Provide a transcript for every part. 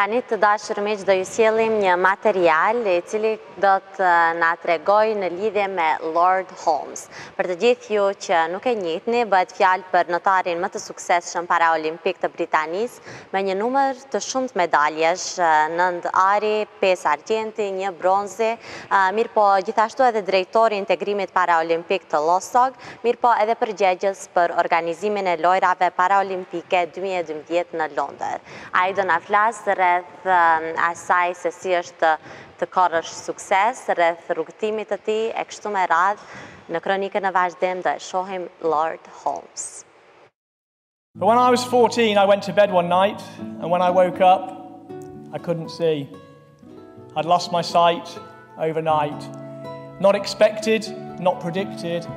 Tani të dashur miq, do ju sjellim një material I cili do të na tregojë në lidhje me Lord Holmes. Për të gjithë ju që nuk e njihni, bëhet fjalë për notarin më të suksesshëm paraolimpik të Britanisë, me një numër të shumtë medaljesh, 9 ari, 5 argjenti, 1 bronzi, mirëpo gjithashtu edhe drejtori I integrimit paraolimpik të Losog, mirëpo edhe përgjegjës për organizimin e lojrave paraolimpike 2012 në Londër. Ai do na flasë rreth asaj se si është të korrësh sukses, rreth rrugëtimit të tij e kështu me radhë në kronikën e vazhdim do e shohim Lord Holmes. But when I was 14, I went to bed one night, and when I woke up, I couldn't see. I'd lost my sight overnight. Not expected, not predicted,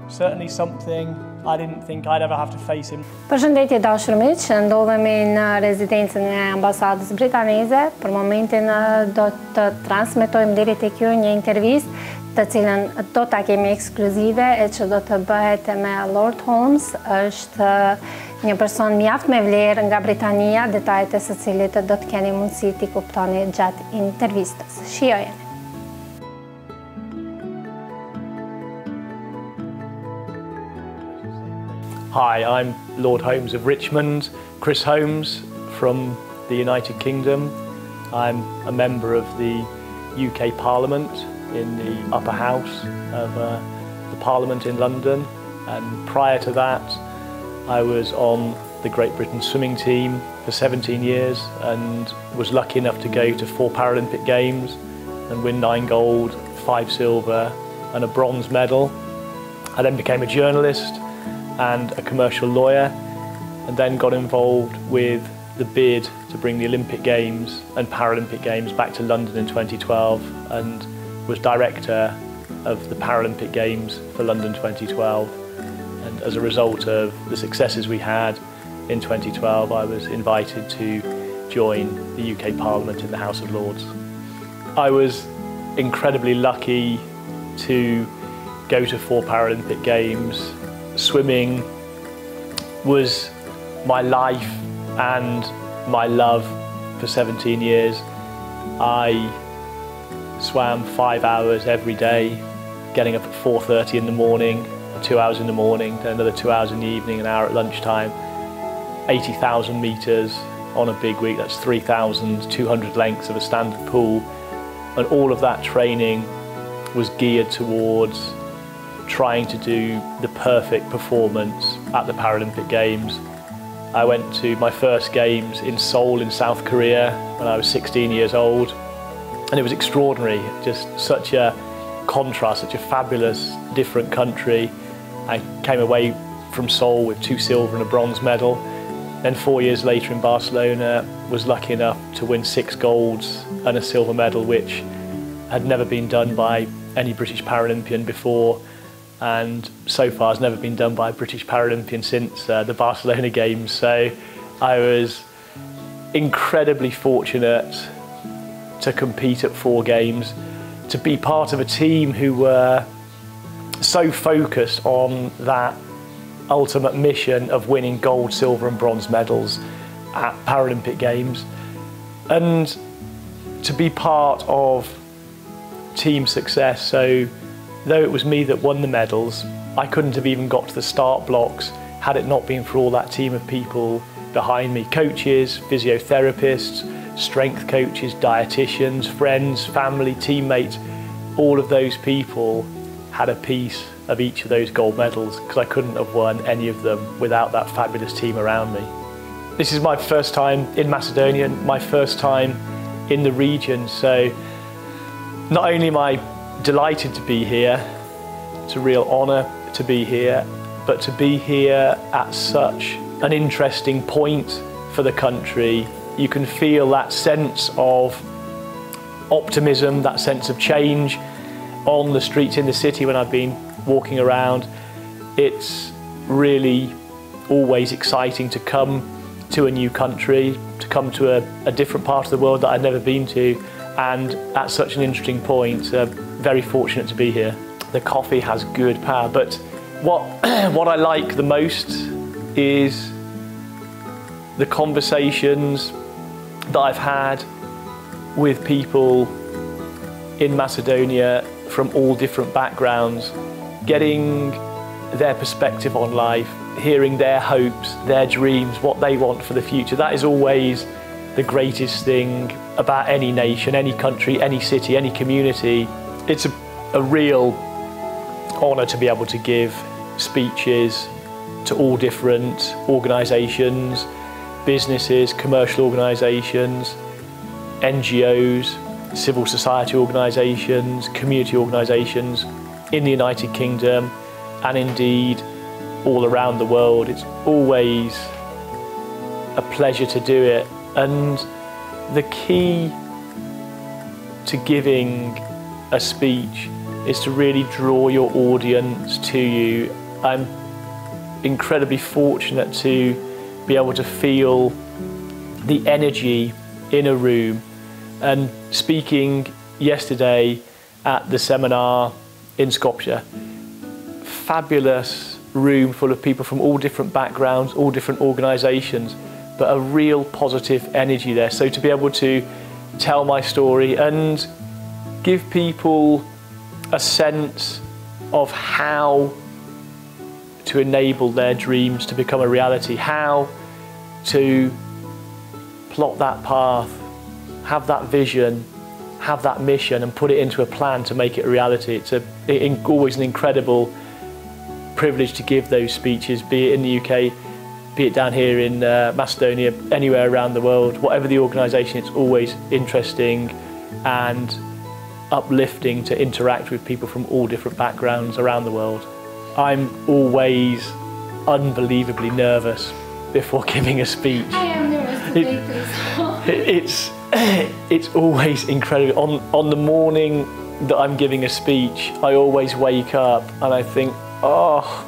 certainly something I didn't think I'd ever have to face him. Përshëndetje dashur miq, ndodhemi në rezidencën e ambasadës britanize. Për momentin do të transmetojmë deri tek ju një intervistë të cilën do ta kemi ekskluzive e që do të bëhet me Lord Holmes. Është një person mjaft me vlerë nga Britania, detajet e së cilit do të keni mundësi t'i kuptoni gjatë intervistës. Shijojeni. Hi, I'm Lord Holmes of Richmond, Chris Holmes from the United Kingdom. I'm a member of the UK Parliament in the upper house of the Parliament in London, and prior to that I was on the Great Britain swimming team for 17 years and was lucky enough to go to 4 Paralympic Games and win 9 gold, 5 silver and a bronze medal. I then became a journalist and a commercial lawyer, and then got involved with the bid to bring the Olympic Games and Paralympic Games back to London in 2012, and was director of the Paralympic Games for London 2012. And as a result of the successes we had in 2012, I was invited to join the UK Parliament in the House of Lords. I was incredibly lucky to go to 4 Paralympic Games. Swimming was my life and my love for 17 years. I swam 5 hours every day, getting up at 4:30 in the morning, 2 hours in the morning, then another 2 hours in the evening, an hour at lunchtime. 80,000 metres on a big week, that's 3,200 lengths of a standard pool. And all of that training was geared towards trying to do the perfect performance at the Paralympic Games. I went to my first games in Seoul in South Korea when I was 16 years old, and it was extraordinary, just such a contrast, such a fabulous different country. I came away from Seoul with 2 silver and a bronze medal. Then 4 years later in Barcelona, was lucky enough to win 6 golds and a silver medal, which had never been done by any British Paralympian before, and so far has never been done by a British Paralympian since the Barcelona Games. So I was incredibly fortunate to compete at 4 games, to be part of a team who were so focused on that ultimate mission of winning gold, silver and bronze medals at Paralympic Games, and to be part of team success. So though it was me that won the medals, I couldn't have even got to the start blocks had it not been for all that team of people behind me. Coaches, physiotherapists, strength coaches, dietitians, friends, family, teammates, all of those people had a piece of each of those gold medals, because I couldn't have won any of them without that fabulous team around me. This is my first time in Macedonia, my first time in the region, so not only am I delighted to be here, it's a real honour to be here, but to be here at such an interesting point for the country. You can feel that sense of optimism, that sense of change on the streets in the city when I've been walking around. It's really always exciting to come to a new country, to come to a different part of the world that I've never been to, and at such an interesting point. Very fortunate to be here. The coffee has good power, but what I like the most is the conversations that I've had with people in Macedonia from all different backgrounds, getting their perspective on life, hearing their hopes, their dreams, what they want for the future. That is always the greatest thing about any nation, any country, any city, any community. It's a real honour to be able to give speeches to all different organisations, businesses, commercial organisations, NGOs, civil society organisations, community organisations in the United Kingdom and indeed all around the world. It's always a pleasure to do it, and the key to giving a speech is to really draw your audience to you. I'm incredibly fortunate to be able to feel the energy in a room. And speaking yesterday at the seminar in Skopje, fabulous room full of people from all different backgrounds, all different organisations, but a real positive energy there. So to be able to tell my story and give people a sense of how to enable their dreams to become a reality, how to plot that path, have that vision, have that mission and put it into a plan to make it a reality. It's always an incredible privilege to give those speeches, be it in the UK, be it down here in Macedonia, anywhere around the world. Whatever the organisation, it's always interesting and uplifting to interact with people from all different backgrounds around the world. I'm always unbelievably nervous before giving a speech. I am nervous today too. It's always incredible. On the morning that I'm giving a speech, I always wake up and I think, oh,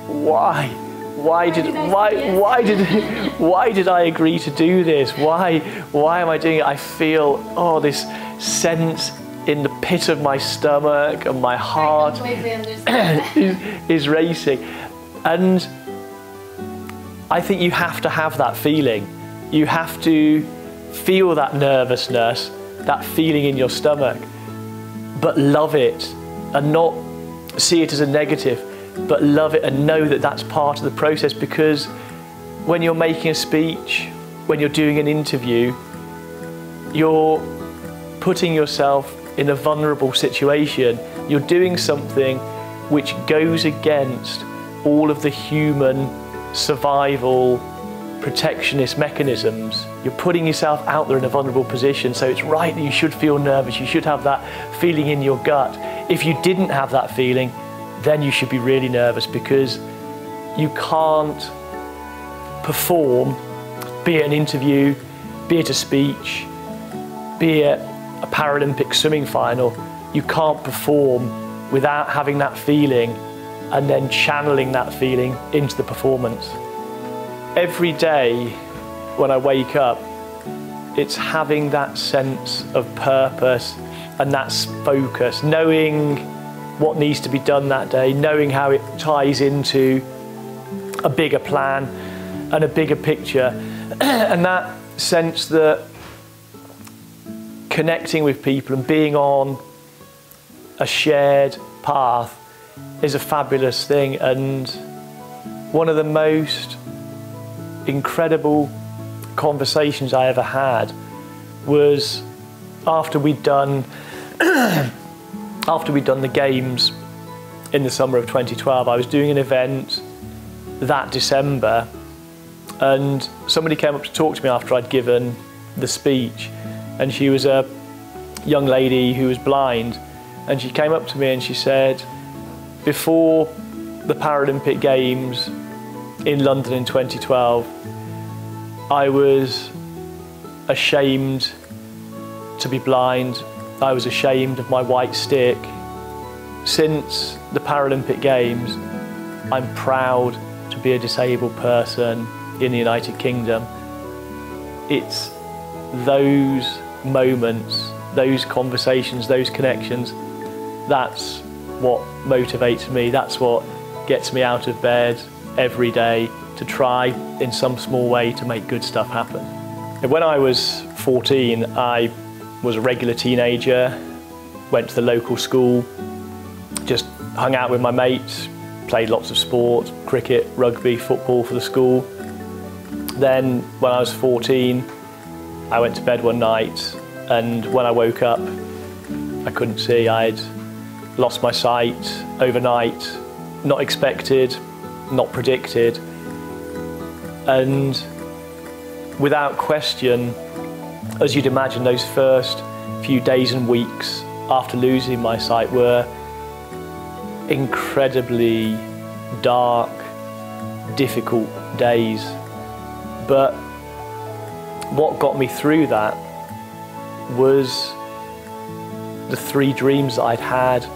why did I agree to do this? Why am I doing it? I feel this sense in the pit of my stomach and my heart is racing. And I think you have to have that feeling. You have to feel that nervousness, that feeling in your stomach, but love it and not see it as a negative, but love it and know that that's part of the process, because when you're making a speech, when you're doing an interview, you're putting yourself in a vulnerable situation. You're doing something which goes against all of the human survival protectionist mechanisms. You're putting yourself out there in a vulnerable position, so it's right that you should feel nervous. You should have that feeling in your gut. If you didn't have that feeling, then you should be really nervous, because you can't perform, be it an interview, be it a speech, be it a Paralympic swimming final. You can't perform without having that feeling and then channeling that feeling into the performance. Every day when I wake up, it's having that sense of purpose and that focus, knowing what needs to be done that day, knowing how it ties into a bigger plan and a bigger picture, and that sense that connecting with people and being on a shared path is a fabulous thing. And one of the most incredible conversations I ever had was after we'd done the games in the summer of 2012. I was doing an event that December, and somebody came up to talk to me after I'd given the speech, and she was a young lady who was blind, and she came up to me and she said, before the Paralympic Games in London in 2012, I was ashamed to be blind. I was ashamed of my white stick. Since the Paralympic Games, I'm proud to be a disabled person in the United Kingdom. It's those moments, those conversations, those connections, that's what motivates me. That's what gets me out of bed every day to try in some small way to make good stuff happen. When I was 14, I was a regular teenager, went to the local school, just hung out with my mates, played lots of sport, cricket, rugby, football for the school. Then when I was 14, I went to bed one night, and when I woke up, I couldn't see. I'd lost my sight overnight, not expected, not predicted. And without question, as you'd imagine, those first few days and weeks after losing my sight were incredibly dark, difficult days. But what got me through that was the 3 dreams that I'd had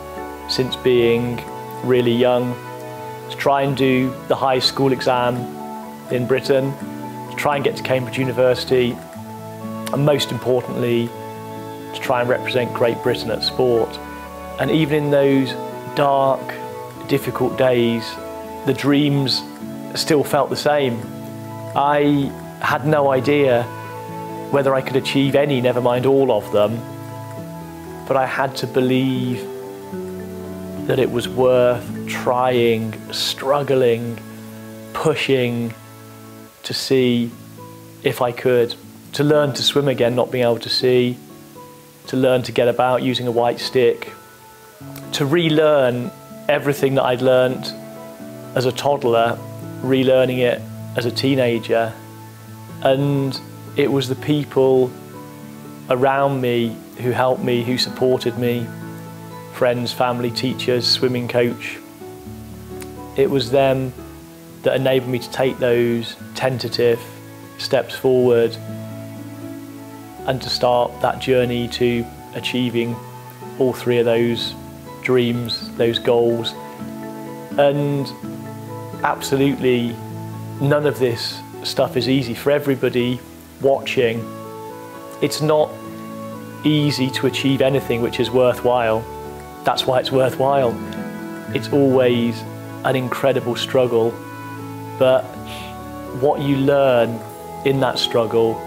since being really young: to try and do the high school exam in Britain, to try and get to Cambridge University, and most importantly, to try and represent Great Britain at sport. And even in those dark, difficult days, the dreams still felt the same. I had no idea whether I could achieve any, never mind all of them, but I had to believe that it was worth trying, struggling, pushing to see if I could. To learn to swim again, not being able to see, to learn to get about using a white stick, to relearn everything that I'd learnt as a toddler, relearning it as a teenager. And it was the people around me who helped me, who supported me, friends, family, teachers, swimming coach. It was them that enabled me to take those tentative steps forward and to start that journey to achieving all 3 of those dreams, those goals. And absolutely none of this stuff is easy for everybody watching. It's not easy to achieve anything which is worthwhile. That's why it's worthwhile. It's always an incredible struggle, but what you learn in that struggle,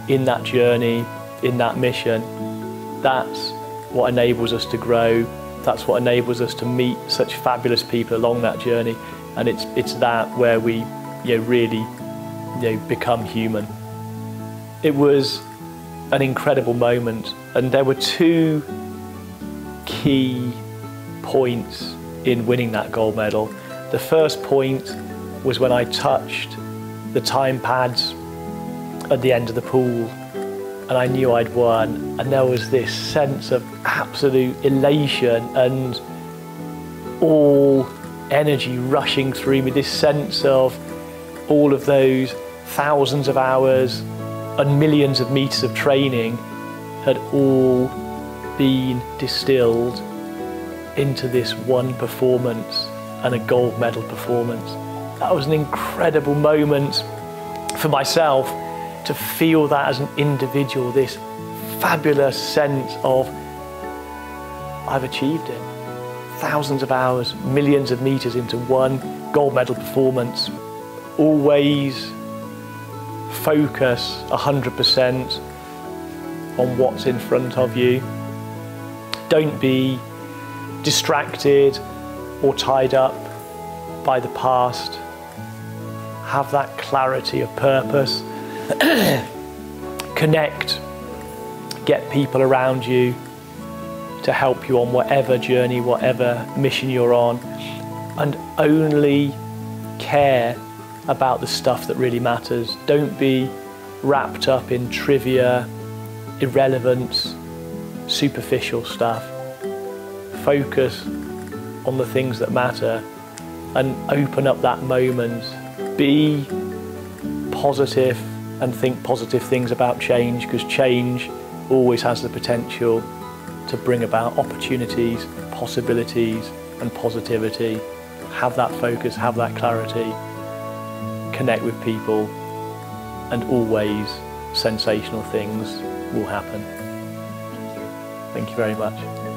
in that journey, in that mission, that's what enables us to grow. That's what enables us to meet such fabulous people along that journey, and it's that where we really become human. It was an incredible moment, and there were 2 key points in winning that gold medal. The first point was when I touched the time pads at the end of the pool and I knew I'd won, and there was this sense of absolute elation and all energy rushing through me, this sense of all of those thousands of hours and millions of meters of training had all been distilled into this one performance, and a gold medal performance. That was an incredible moment for myself to feel that as an individual, this fabulous sense of I've achieved it. Thousands of hours, millions of meters into one gold medal performance. Always focus 100% on what's in front of you. Don't be distracted or tied up by the past. Have that clarity of purpose. Connect, get people around you to help you on whatever journey, whatever mission you're on, and only care about the stuff that really matters. Don't be wrapped up in trivia, irrelevance, superficial stuff. Focus on the things that matter and open up that moment. Be positive and think positive things about change, because change always has the potential to bring about opportunities, possibilities and positivity. Have that focus, have that clarity, connect with people, and always sensational things will happen. Thank you very much.